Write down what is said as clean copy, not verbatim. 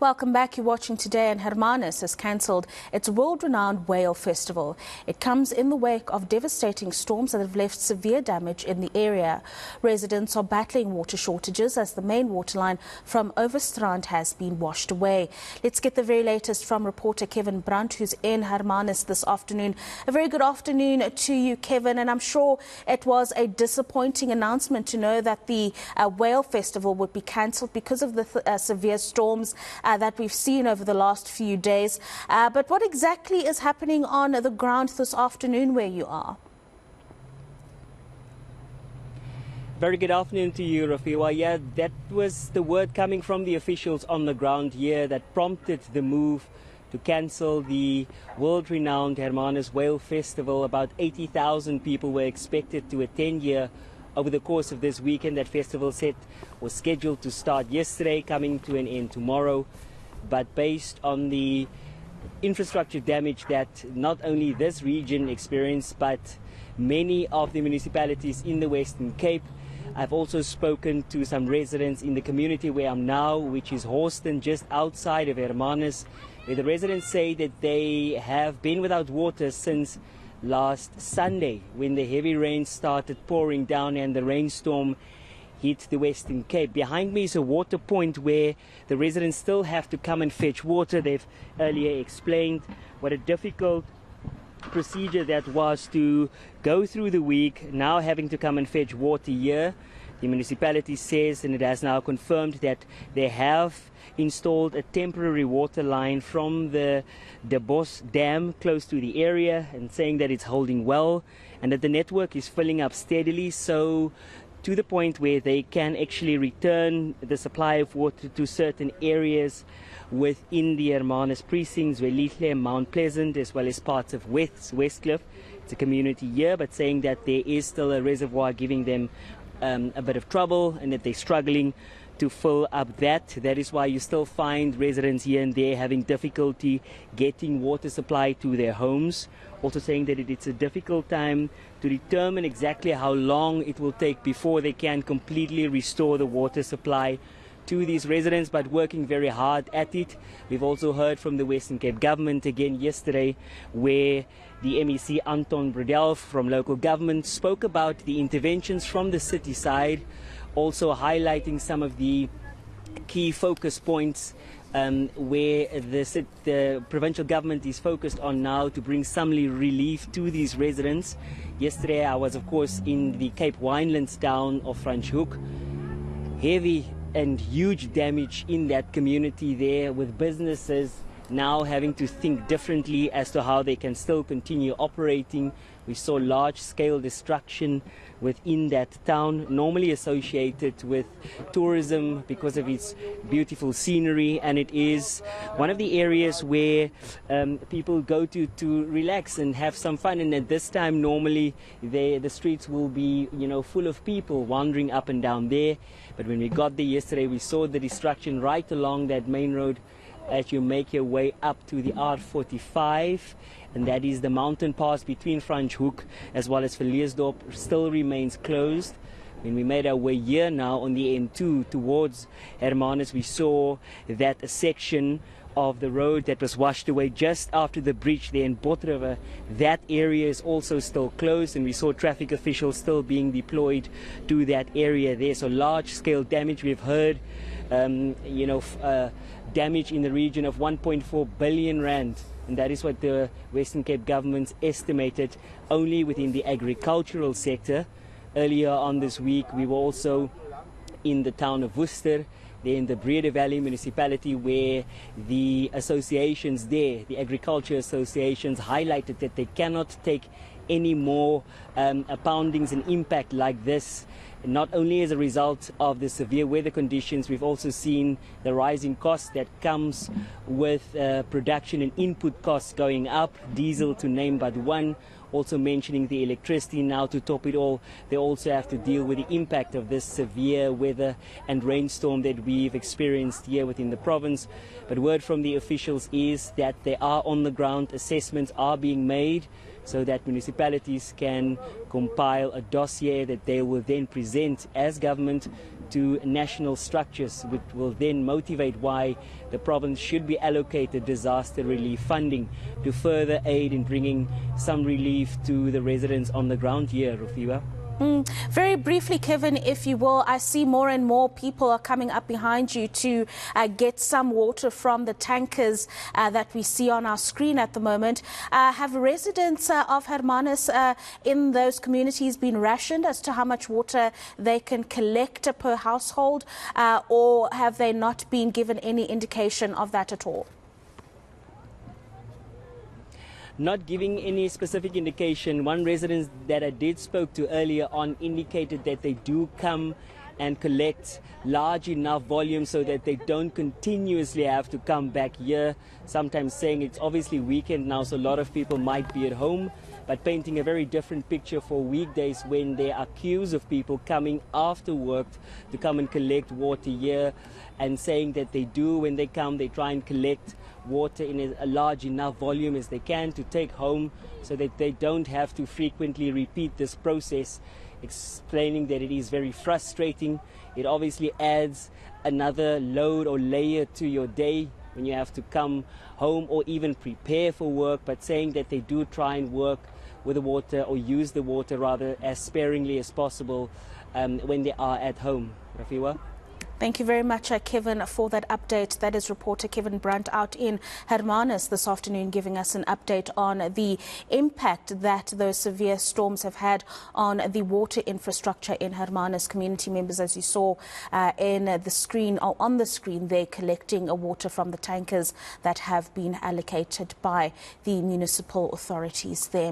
Welcome back. You're watching Today, and Hermanus has cancelled its world-renowned Whale Festival. It comes in the wake of devastating storms that have left severe damage in the area. Residents are battling water shortages as the main waterline from Overstrand has been washed away. Let's get the very latest from reporter Kevin Brandt, who's in Hermanus this afternoon. A very good afternoon to you, Kevin, and I'm sure it was a disappointing announcement to know that the Whale Festival would be cancelled because of the severe storms that we've seen over the last few days. But what exactly is happening on the ground this afternoon where you are? Very good afternoon to you, Rafiwa. Yeah, that was the word coming from the officials on the ground here that prompted the move to cancel the world-renowned Hermanus Whale Festival. About 80,000 people were expected to attend here over the course of this weekend. That festival was scheduled to start yesterday, coming to an end tomorrow. But based on the infrastructure damage that not only this region experienced, but many of the municipalities in the Western Cape, I've also spoken to some residents in the community where I'm now, which is Horston, just outside of Hermanus, where the residents say that they have been without water since last Sunday, when the heavy rain started pouring down and the rainstorm hit the Western Cape. Behind me is a water point where the residents still have to come and fetch water. They've earlier explained what a difficult procedure that was to go through the week, now having to come and fetch water here. The municipality says, and it has now confirmed, that they have installed a temporary water line from the Bos Dam close to the area, and saying that it's holding well and that the network is filling up steadily, so to the point where they can actually return the supply of water to certain areas within the Hermanus precincts, Wellihle and Mount Pleasant, as well as parts of Westcliff. It's a community here, but saying that there is still a reservoir giving them a bit of trouble and that they're struggling to fill up that. That is why you still find residents here and there having difficulty getting water supply to their homes. Also saying that it's a difficult time to determine exactly how long it will take before they can completely restore the water supply to these residents, but working very hard at it. We've also heard from the Western Cape government again yesterday, where the MEC Anton Brodel from local government spoke about the interventions from the city side, also highlighting some of the key focus points where the provincial government is focused on now to bring some relief to these residents. Yesterday I was, of course, in the Cape Winelands town of Franschhoek. Heavy and huge damage in that community there, with businesses now having to think differently as to how they can still continue operating. We saw large-scale destruction within that town, normally associated with tourism because of its beautiful scenery, and it is one of the areas where people go to relax and have some fun. And at this time, normally the streets will be, full of people wandering up and down there. But when we got there yesterday, we saw the destruction right along that main road as you make your way up to the R45, and that is the mountain pass between Franschhoek as well as Verleesdorp still remains closed. When we made our way here now on the N2 towards Hermanus, we saw that a section of the road that was washed away just after the breach there in Botriver, that area is also still closed, and we saw traffic officials still being deployed to that area there. So large-scale damage. We've heard damage in the region of 1.4 billion rand, and that is what the Western Cape government estimated only within the agricultural sector. Earlier on this week, we were also in the town of Worcester, there in the Breede Valley municipality, where the associations there, the agriculture associations, highlighted that they cannot take any more poundings and impact like this. Not only as a result of the severe weather conditions, we've also seen the rising costs that comes with production and input costs going up, diesel to name but one. Also mentioning the electricity now to top it all. They also have to deal with the impact of this severe weather and rainstorm that we've experienced here within the province. But word from the officials is that they are on the ground, assessments are being made, so that municipalities can compile a dossier that they will then present as government to national structures, which will then motivate why the province should be allocated disaster relief funding to further aid in bringing some relief to the residents on the ground here, Rufiwa. Very briefly, Kevin, if you will, I see more and more people are coming up behind you to get some water from the tankers that we see on our screen at the moment. Have residents of Hermanus in those communities been rationed as to how much water they can collect per household, or have they not been given any indication of that at all? Not giving any specific indication. One resident that I did spoke to earlier on indicated that they do come and collect large enough volume so that they don't continuously have to come back here, sometimes saying it's obviously weekend now, so a lot of people might be at home, but painting a very different picture for weekdays when there are queues of people coming after work to come and collect water here, and saying that they do, when they come, they try and collect water in a large enough volume as they can to take home so that they don't have to frequently repeat this process, explaining that it is very frustrating. It obviously adds another load or layer to your day when you have to come home or even prepare for work, but saying that they do try and work with the water, or use the water rather, as sparingly as possible when they are at home. Rafiwa? Thank you very much, Kevin, for that update. That is reporter Kevin Brandt out in Hermanus this afternoon, giving us an update on the impact that those severe storms have had on the water infrastructure in Hermanus. Community members, as you saw in the screen, or on the screen, they're collecting water from the tankers that have been allocated by the municipal authorities there.